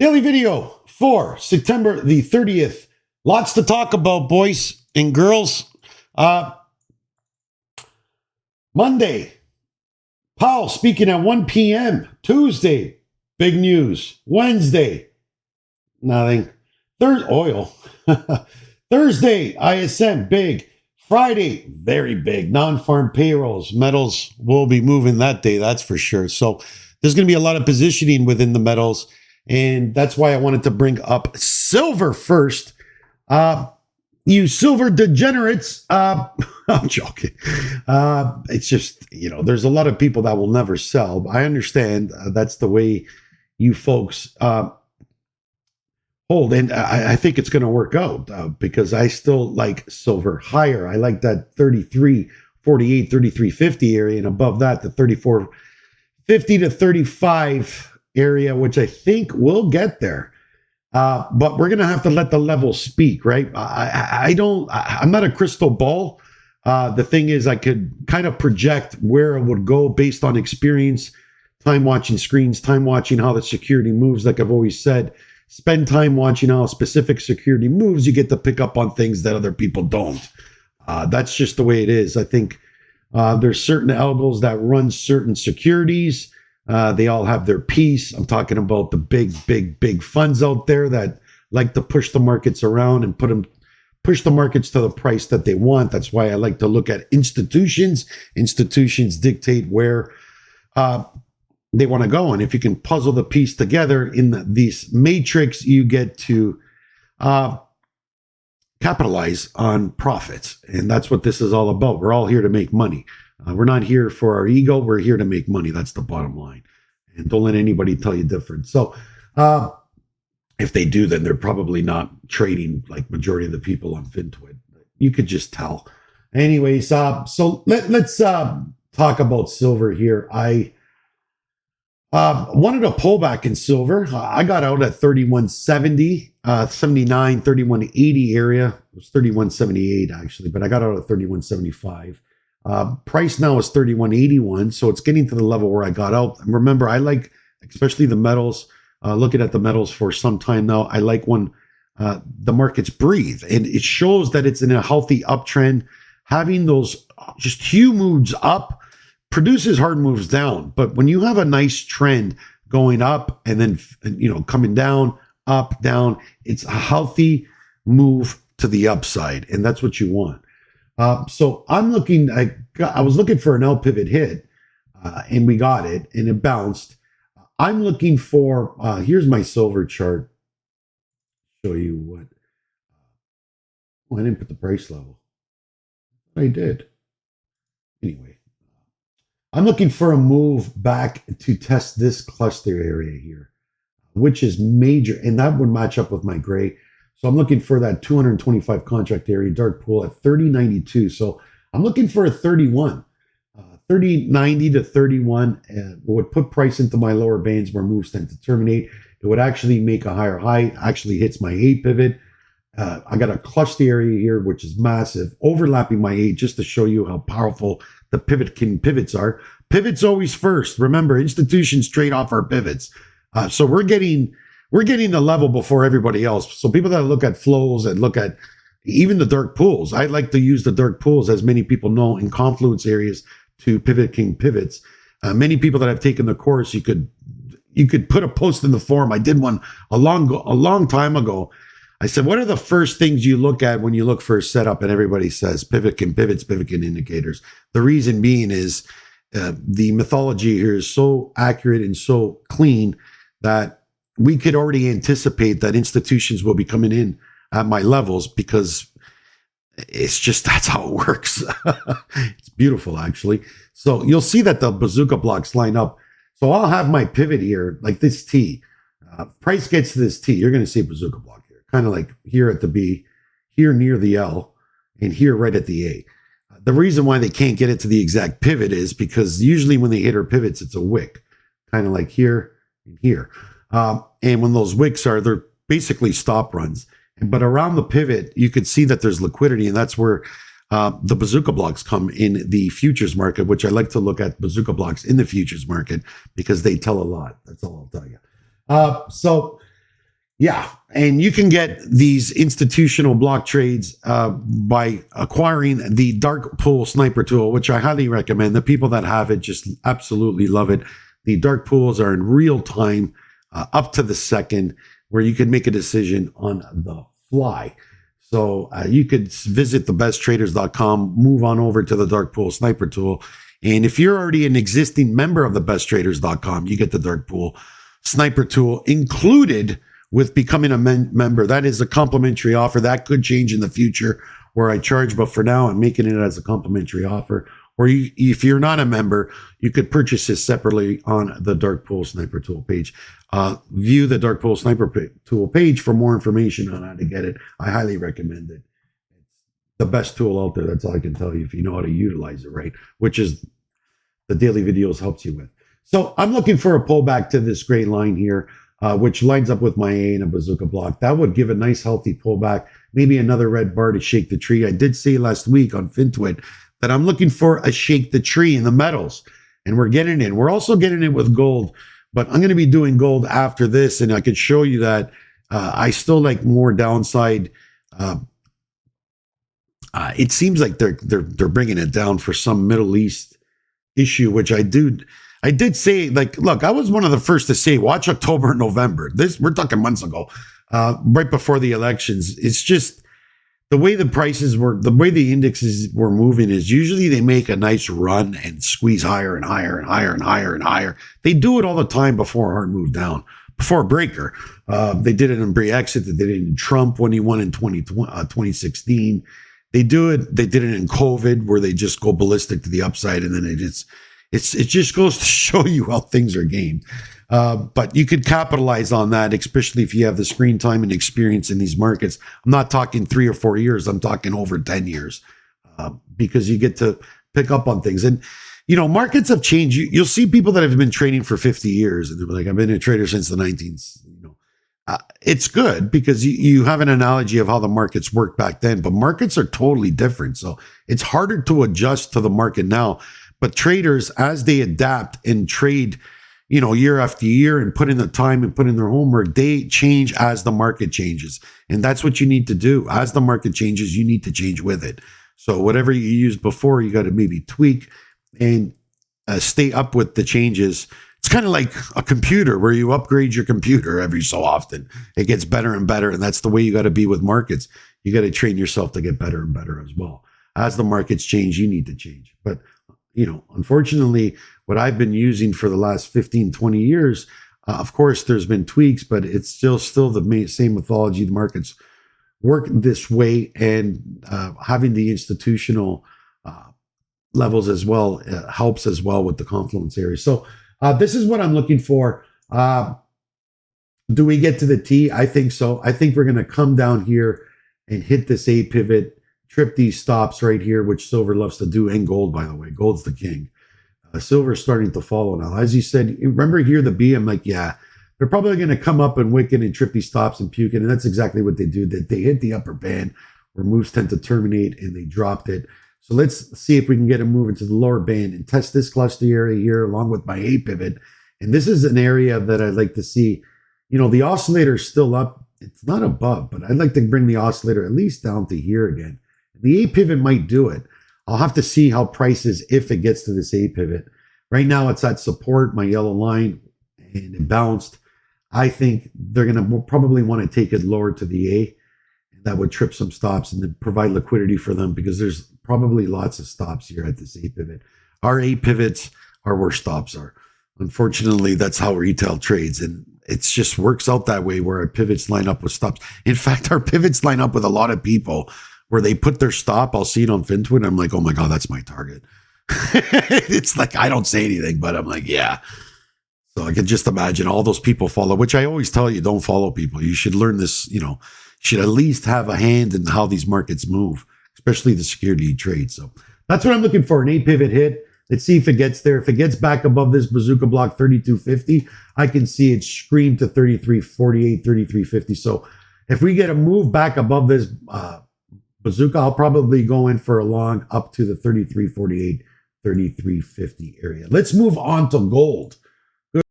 Daily video for September the 30th. Lots to talk about, boys and girls. Monday, Powell speaking at 1 p.m. Tuesday, big news. Wednesday, nothing. Oil. Thursday, ISM, big. Friday, very big. Non-farm payrolls. Metals will be moving that day, that's for sure. So there's going to be a lot of positioning within the metals. And that's why I wanted to bring up silver first. You silver degenerates. I'm joking. It's just, there's a lot of people that will never sell. I understand that's the way you folks hold. And I think it's going to work out because I still like silver higher. I like that 33.48, 33.50 area. And above that, the 34.50 to 35 area, which I think will get there. But we're going to have to let the level speak, right? I'm not a crystal ball. The thing is, I could kind of project where it would go based on experience, time watching screens, time watching how the security moves. Like I've always said, spend time watching how a specific security moves. You get to pick up on things that other people don't. That's just the way it is. I think there's certain algos that run certain securities. They all have their piece. I'm talking about the big funds out there that like to push the markets around and push the markets to the price that they want. That's why I like to look at institutions. Institutions dictate where they want to go. And if you can puzzle the piece together in these matrix, you get to capitalize on profits. And that's what this is all about. We're all here to make money. We're not here for our ego. We're here to make money. That's the bottom line. And don't let anybody tell you different. So if they do, then they're probably not trading like majority of the people on FinTwit. You could just tell. Anyways, so let's talk about silver here. I wanted a pullback in silver. I got out at 31.70, 79, 31.80 area. It was 31.78 actually, but I got out at 31.75. Price now is 31.81, so it's getting to the level where I got out. And remember, I like, especially the metals, looking at the metals for some time now, I like when the markets breathe. And it shows that it's in a healthy uptrend. Having those just huge moves up produces hard moves down. But when you have a nice trend going up and then, coming down, up, down, it's a healthy move to the upside. And that's what you want. So I'm looking, I was looking for an L pivot hit, and we got it, and it bounced. I'm looking for, here's my silver chart. Show you what, I didn't put the price level. I did. Anyway, I'm looking for a move back to test this cluster area here, which is major, and that would match up with my gray. So I'm looking for that 225 contract area, dark pool at 30.92. So I'm looking for a 31, 30.90 to 31 would put price into my lower bands where moves tend to terminate. It would actually make a higher high, actually hits my 8 pivot. I got a cluster area here, which is massive, overlapping my 8 just to show you how powerful the pivots are. Pivots always first. Remember, institutions trade off our pivots. So we're getting the level before everybody else. So people that look at flows and look at even the dark pools, I like to use the dark pools, as many people know, in confluence areas to pivot king pivots. Many people that have taken the course, you could put a post in the forum. I did one a long time ago. I said, what are the first things you look at when you look for a setup? And everybody says pivot king pivots, pivot king indicators. The reason being is the mythology here is so accurate and so clean that we could already anticipate that institutions will be coming in at my levels because it's just, that's how it works. It's beautiful, actually. So you'll see that the bazooka blocks line up. So I'll have my pivot here, like this T. Price gets to this T, you're going to see a bazooka block here, kind of like here at the B, here near the L, and here right at the A. The reason why they can't get it to the exact pivot is because usually when they hit our pivots, it's a wick, kind of like here and here. And when those wicks are, they're basically stop runs. But around the pivot, you could see that there's liquidity, and that's where the bazooka blocks come in the futures market, which I like to look at bazooka blocks in the futures market because they tell a lot. That's all I'll tell you. So Yeah, and you can get these institutional block trades by acquiring the Dark Pool Sniper tool, which I highly recommend. The people that have it just absolutely love it. The dark pools are in real time, up to the second, where you can make a decision on the fly. So you could visit thebesttraders.com, move on over to the Dark Pool Sniper tool. And if you're already an existing member of thebesttraders.com, you get the Dark Pool Sniper tool included with becoming a member. That is a complimentary offer. That could change in the future where I charge, but for now, I'm making it as a complimentary offer. Or if you're not a member, you could purchase this separately on the Dark Pool Sniper tool page. View the Dark Pool Sniper tool page for more information on how to get it. I highly recommend it. It's the best tool out there. That's all I can tell you if you know how to utilize it right, which is the daily videos helps you with. So I'm looking for a pullback to this gray line here, which lines up with my A and a bazooka block. That would give a nice healthy pullback, maybe another red bar to shake the tree. I did say last week on FinTwit that I'm looking for a shake the tree in the metals, and we're getting it. We're also getting it with gold, but I'm going to be doing gold after this, and I could show you that I still like more downside. It seems like they're bringing it down for some Middle East issue, which I did say, like, look, I was one of the first to say, watch October and November. This, we're talking months ago, right before the elections. It's just the way the prices were, the way the indexes were moving is usually they make a nice run and squeeze higher and higher and higher and higher and higher. They do it all the time before a hard move down, before a breaker. They did it in Brexit. They did it in Trump when he won in 2016. They did it in COVID where they just go ballistic to the upside, and then it just goes to show you how things are gamed. But you could capitalize on that, especially if you have the screen time and experience in these markets. I'm not talking 3 or 4 years. I'm talking over 10 years, because you get to pick up on things. And, you know, markets have changed. You'll see people that have been trading for 50 years, and they're like, I've been a trader since the 19th. It's good because you have an analogy of how the markets worked back then, but markets are totally different. So it's harder to adjust to the market now. But traders, as they adapt and trade, you know, year after year and put in the time and put in their homework, they change as the market changes. And that's what you need to do. As the market changes, you need to change with it. So whatever you used before, you got to maybe tweak and stay up with the changes. It's kind of like a computer where you upgrade your computer every so often. It gets better and better. And that's the way you got to be with markets. You got to train yourself to get better and better as well. As the markets change, you need to change. But, you know, unfortunately, what I've been using for the last 15, 20 years, of course, there's been tweaks, but it's still the same mythology. The markets work this way, and having the institutional levels as well helps as well with the confluence area. So this is what I'm looking for. Do we get to the T? I think so. I think we're going to come down here and hit this A pivot, trip these stops right here, which silver loves to do, and gold, by the way. Gold's the king. Silver's starting to follow now. As you said, remember here the B, I'm like, yeah, they're probably going to come up and wick it and trip these stops and puke it. And that's exactly what they do. That they hit the upper band where moves tend to terminate, and they dropped it. So let's see if we can get a move into the lower band and test this cluster area here along with my A pivot. And this is an area that I'd like to see. You know, the oscillator is still up. It's not above, but I'd like to bring the oscillator at least down to here again. The A pivot might do it. I'll have to see how price is if it gets to this A pivot. Right now, it's at support, my yellow line, and it bounced. I think they're going to probably want to take it lower to the A. That would trip some stops and then provide liquidity for them, because there's probably lots of stops here at this A pivot. Our A pivots are where stops are. Unfortunately, that's how retail trades. And it just works out that way where our pivots line up with stops. In fact, our pivots line up with a lot of people where they put their stop. I'll see it on FinTwit. I'm like, oh my God, that's my target. It's like, I don't say anything, but I'm like, yeah. So I can just imagine all those people follow, which I always tell you, don't follow people. You should learn this, you know, should at least have a hand in how these markets move, especially the security trade. So that's what I'm looking for, an A pivot hit. Let's see if it gets there. If it gets back above this bazooka block 3250, I can see it scream to 3348, 3350. So if we get a move back above this bazooka, I'll probably go in for a long up to the 3348, 3350 area. Let's move on to gold.